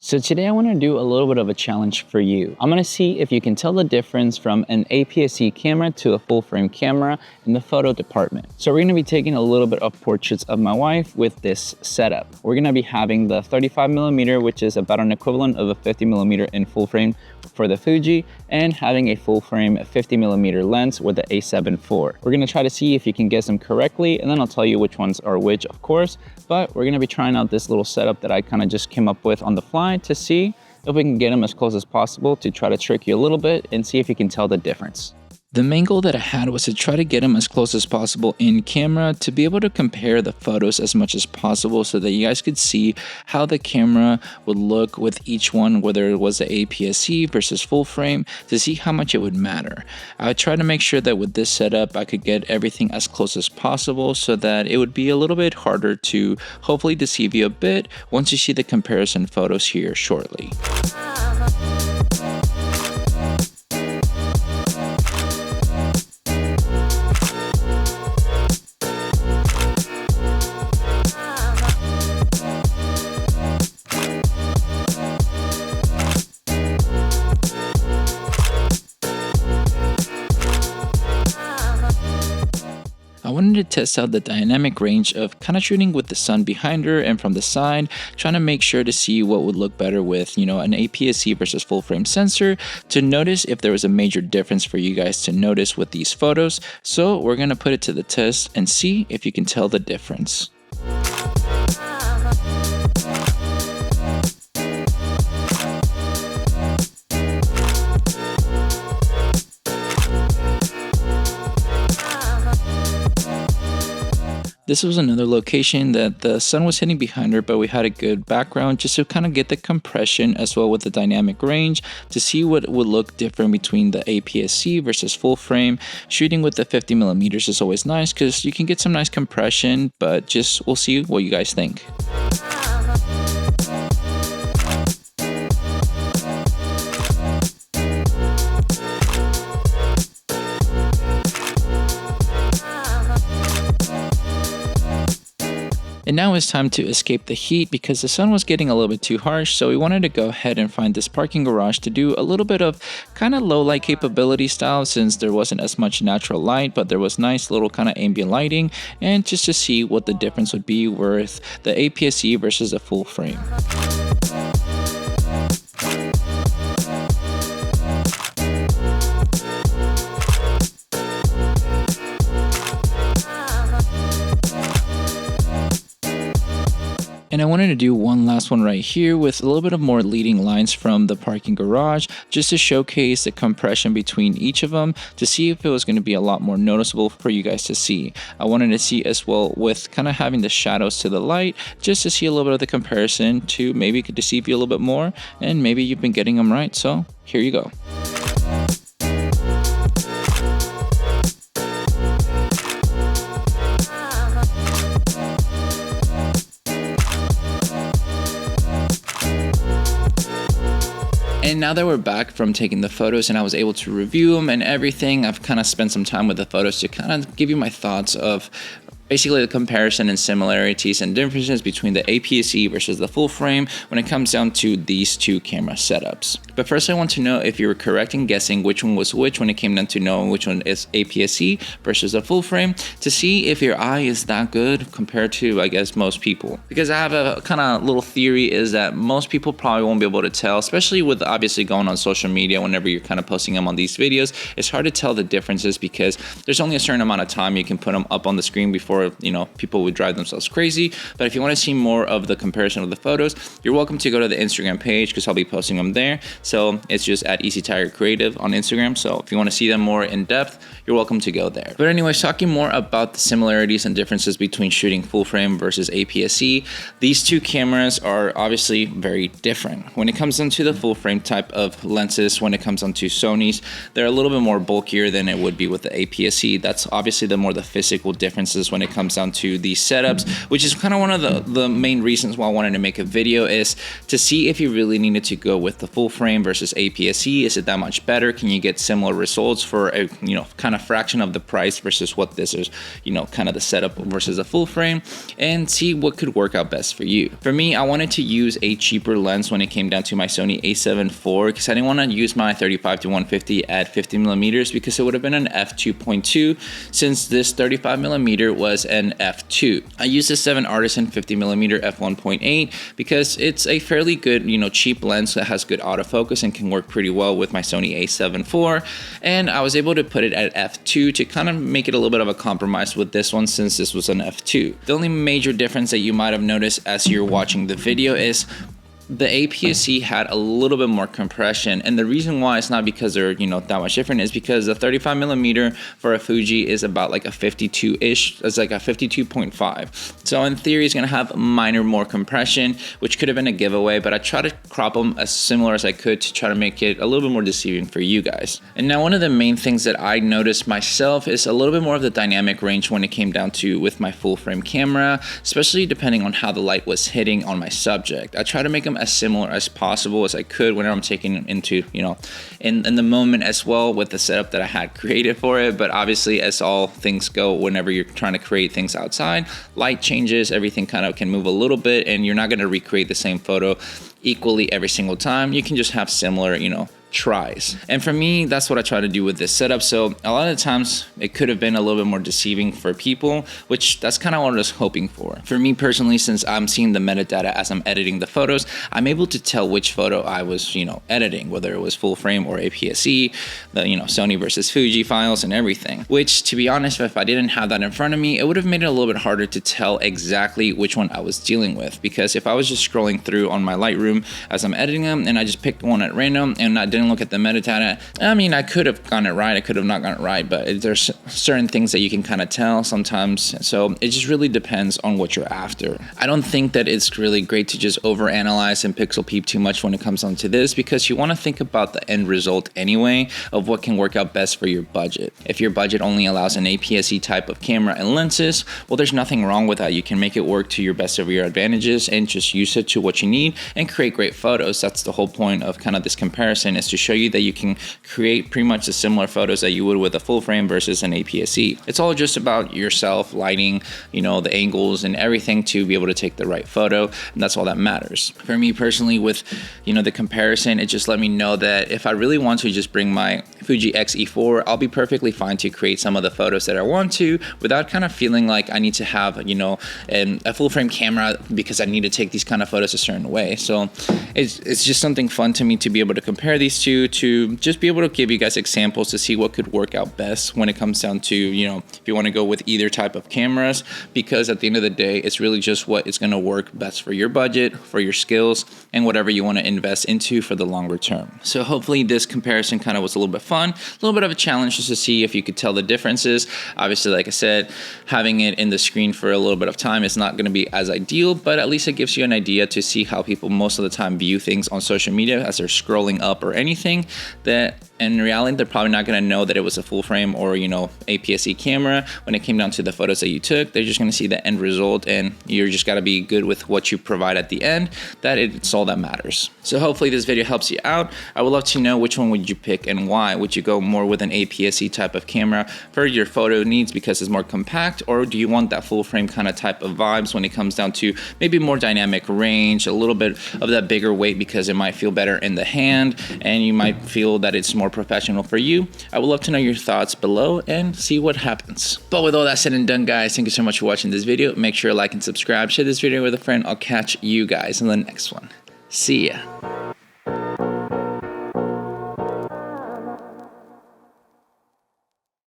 So today I want to do a little bit of a challenge for you. I'm going to see if you can tell the difference from an APS-C camera to a full frame camera in the photo department. So we're going to be taking a little bit of portraits of my wife with this setup. We're going to be having the 35mm, which is about an equivalent of a 50mm in full frame for the Fuji, and having a full frame 50mm lens with the A7 IV. We're going to try to see if you can guess them correctly, and then I'll tell you which ones are which, of course. But we're going to be trying out this little setup that I kind of just came up with on the fly to see if we can get them as close as possible to try to trick you a little bit and see if you can tell the difference. The main goal that I had was to try to get them as close as possible in camera to be able to compare the photos as much as possible so that you guys could see how the camera would look with each one, whether it was the APS-C versus full frame, to see how much it would matter. I would try to make sure that with this setup I could get everything as close as possible so that it would be a little bit harder to hopefully deceive you a bit once you see the comparison photos here shortly. I wanted to test out the dynamic range of kind of shooting with the sun behind her and from the side, trying to make sure to see what would look better with, an APS-C versus full frame sensor, to notice if there was a major difference for you guys to notice with these photos. So we're going to put it to the test and see if you can tell the difference. This was another location that the sun was hitting behind her, but we had a good background just to kind of get the compression as well with the dynamic range to see what would look different between the APS-C versus full frame. Shooting with the 50mm is always nice because you can get some nice compression, but we'll see what you guys think. And now it's time to escape the heat because the sun was getting a little bit too harsh, so we wanted to go ahead and find this parking garage to do a little bit of kind of low light capability style since there wasn't as much natural light, but there was nice little kind of ambient lighting, and just to see what the difference would be with the APS-C versus a full frame. And I wanted to do one last one right here with a little bit of more leading lines from the parking garage just to showcase the compression between each of them to see if it was going to be a lot more noticeable for you guys to see. I wanted to see as well with kind of having the shadows to the light just to see a little bit of the comparison to maybe could deceive you a little bit more, and maybe you've been getting them right. So here you go. And now that we're back from taking the photos and I was able to review them and everything, I've kind of spent some time with the photos to kind of give you my thoughts of basically the comparison and similarities and differences between the APS-C versus the full frame when it comes down to these two camera setups. But first I want to know if you were correct in guessing which one was which when it came down to knowing which one is APS-C versus a full frame, to see if your eye is that good compared to, I guess, most people. Because I have a kind of little theory is that most people probably won't be able to tell, especially with obviously going on social media whenever you're kind of posting them on these videos. It's hard to tell the differences because there's only a certain amount of time you can put them up on the screen before people would drive themselves crazy. But if you want to see more of the comparison of the photos, you're welcome to go to the Instagram page because I'll be posting them there. So it's just at Easy Tiger Creative on Instagram. So if you want to see them more in depth, you're welcome to go there. But anyways, talking more about the similarities and differences between shooting full frame versus APS-C, these two cameras are obviously very different. When it comes into the full frame type of lenses, when it comes onto Sony's, they're a little bit more bulkier than it would be with the APS-C. That's obviously the physical differences when it comes down to these setups, which is kind of one of the main reasons why I wanted to make a video, is to see if you really needed to go with the full frame frame versus APS-C? Is it that much better? Can you get similar results for a kind of fraction of the price versus what this is, kind of the setup versus a full frame, and see what could work out best for you. For me, I wanted to use a cheaper lens when it came down to my Sony a7 IV because I didn't want to use my 35 to 150 at 50 millimeters because it would have been an f2.2 since this 35 millimeter was an f2. I used the 7 Artisan 50 millimeter f1.8 because it's a fairly good, cheap lens that has good autofocus and can work pretty well with my Sony a7 IV, and I was able to put it at f2 to kind of make it a little bit of a compromise with this one since this was an f2. The only major difference that you might have noticed as you're watching the video is the APS-C had a little bit more compression, and the reason why it's not because they're that much different is because the 35 millimeter for a Fuji is about like a 52-ish. It's like a 52.5. So in theory, it's gonna have minor more compression, which could have been a giveaway. But I try to crop them as similar as I could to try to make it a little bit more deceiving for you guys. And now one of the main things that I noticed myself is a little bit more of the dynamic range when it came down to with my full frame camera, especially depending on how the light was hitting on my subject. I try to make them as similar as possible as I could whenever I'm taking into, in the moment as well with the setup that I had created for it. But obviously, as all things go, whenever you're trying to create things outside, light changes, everything kind of can move a little bit, and you're not going to recreate the same photo equally every single time. You can just have similar, tries. And for me, that's what I try to do with this setup. So a lot of the times it could have been a little bit more deceiving for people, which that's kind of what I was hoping for. For me personally, since I'm seeing the metadata as I'm editing the photos, I'm able to tell which photo I was, editing, whether it was full frame or APS-C, the, Sony versus Fuji files and everything, which to be honest, if I didn't have that in front of me, it would have made it a little bit harder to tell exactly which one I was dealing with. Because if I was just scrolling through on my Lightroom as I'm editing them and I just picked one at random and I didn't look at the metadata, I mean, I could have gotten it right, I could have not gotten it right, but there's certain things that you can kind of tell sometimes. So it just really depends on what you're after. I don't think that it's really great to just overanalyze and pixel peep too much when it comes down to this, because you want to think about the end result anyway of what can work out best for your budget. If your budget only allows an APS-C type of camera and lenses, well, there's nothing wrong with that. You can make it work to your best of your advantages and just use it to what you need and create great photos. That's the whole point of kind of this comparison, is to show you that you can create pretty much the similar photos that you would with a full frame versus an APS-C. It's all just about yourself, lighting, the angles and everything to be able to take the right photo, and that's all that matters. For me personally, with the comparison, it just let me know that if I really want to just bring my Fuji X-E4, I'll be perfectly fine to create some of the photos that I want to without kind of feeling like I need to have a full frame camera because I need to take these kind of photos a certain way. So it's just something fun to me to be able to compare these two, to just be able to give you guys examples to see what could work out best when it comes down to, if you want to go with either type of cameras, because at the end of the day, it's really just what is going to work best for your budget, for your skills, and whatever you want to invest into for the longer term. So hopefully this comparison kind of was a little bit fun, a little bit of a challenge just to see if you could tell the differences. Obviously, like I said, having it in the screen for a little bit of time is not going to be as ideal, but at least it gives you an idea to see how people most of the time view things on social media as they're scrolling up or anything, that in reality, they're probably not going to know that it was a full frame or, APS-C camera. When it came down to the photos that you took, they're just going to see the end result, and you're just got to be good with what you provide at the end. It's all that matters. So hopefully this video helps you out. I would love to know which one would you pick and why. Would you go more with an APS-C type of camera for your photo needs because it's more compact, or do you want that full frame kind of type of vibes when it comes down to maybe more dynamic range, a little bit of that bigger weight because it might feel better in the hand and you might feel that it's more professional for you? I would love to know your thoughts below and see what happens. But with all that said and done, guys, thank you so much for watching this video. Make sure to like and subscribe, share this video with a friend. I'll catch you guys in the next one. See ya.